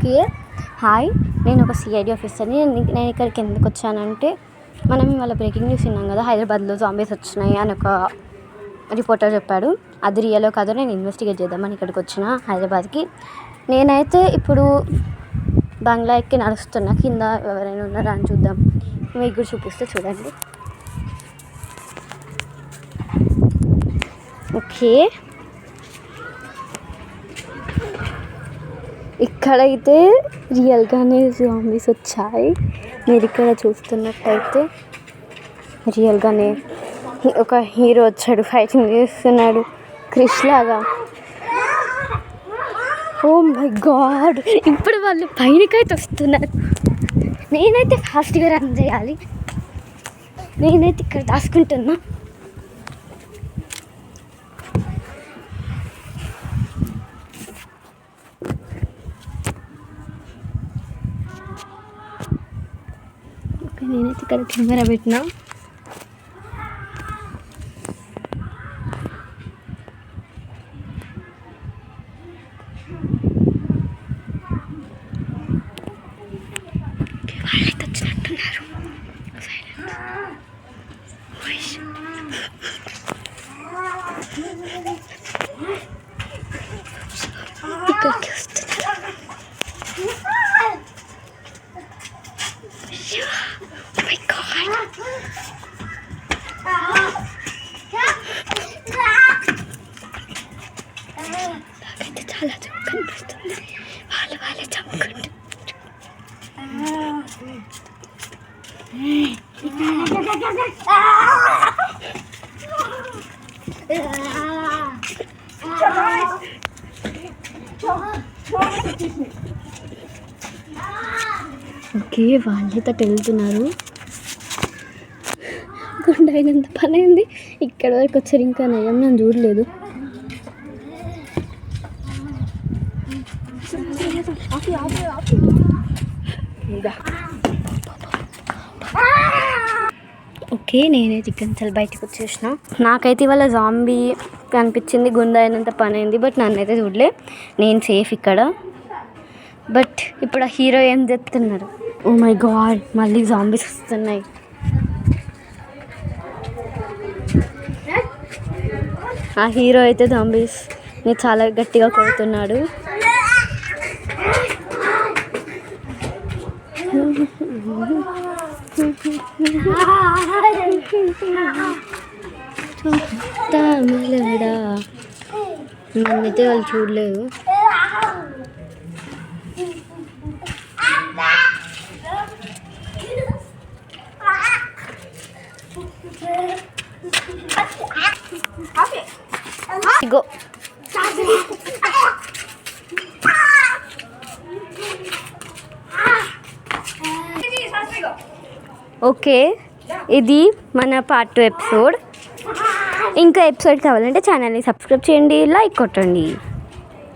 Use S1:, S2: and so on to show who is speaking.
S1: Okay hi, నేను ఒక CID ఆఫీసర్ని. నేను ఇక్కడికి ఎందుకు వచ్చానంటే, మనం ఇవాళ బ్రేకింగ్ న్యూస్ విన్నాం కదా, హైదరాబాద్లో జాంబీస్ వచ్చినాయి అని ఒక రిపోర్టర్ చెప్పాడు. అది రియలో కాదో నేను ఇన్వెస్టిగేట్ చేద్దామని ఇక్కడికి వచ్చిన హైదరాబాద్కి. నేనైతే ఇప్పుడు బంగ్లా ఎక్కి నడుస్తున్నా, కింద ఎవరైనా ఉన్నారా అని చూద్దాం. మీకు కూడా చూపిస్తే చూడండి. ఓకే, ఇక్కడైతే రియల్గానే జాంబీస్ వచ్చాయి. మీరు ఇక్కడ చూస్తున్నట్టయితే రియల్గానే ఒక హీరో వచ్చాడు, ఫైటింగ్ చేస్తున్నాడు క్రిష్ లాగా. ఓ మై గాడ్, ఇప్పుడు వాళ్ళు పైనకైతే వస్తున్నారు. నేనైతే ఫాస్ట్గా రన్ చేయాలి. నేనైతే ఇక్కడ దాచుకుంటున్నా. నేనైతే ఇక్కడ కెమెరా పెట్టినా. వాళ్ళైతే వచ్చినట్టున్నారు. ఇక్కడికి వస్తున్నారు. నాకైతే చాలా చక్కగా కనిపిస్తుంది. వాళ్ళే చంపుకుంటారు. ఓకే, వాళ్ళైతే వెళ్తున్నారు. గుండె అయినంత పని అయింది. ఇక్కడ వరకు వచ్చారు, ఇంకా నయం నేను చూడలేదు. ఓకే, నేనైతే ఇక్కడ నుంచి బయటకు వచ్చేసిన. నాకైతే ఇవాళ జాంబీ కనిపించింది, గుండె అయినంత పని అయింది. బట్ నన్నైతే చూడలే, నేను సేఫ్ ఇక్కడ. బట్ ఇప్పుడు ఆ హీరో ఏం చెప్తున్నారు? ఓ మై గాడ్, మళ్ళీ జాంబీస్ వస్తున్నాయి. ఆ హీరో అయితే జాంబీస్ని చాలా గట్టిగా కొడుతున్నాడు. నన్నైతే వాళ్ళు చూడలేదు. గో ఓకే, ఇది మన పార్ట్ 2 ఎపిసోడ్. ఇంకా ఎపిసోడ్ కావాలంటే ఛానల్ని సబ్స్క్రైబ్ చేయండి, లైక్ కొట్టండి.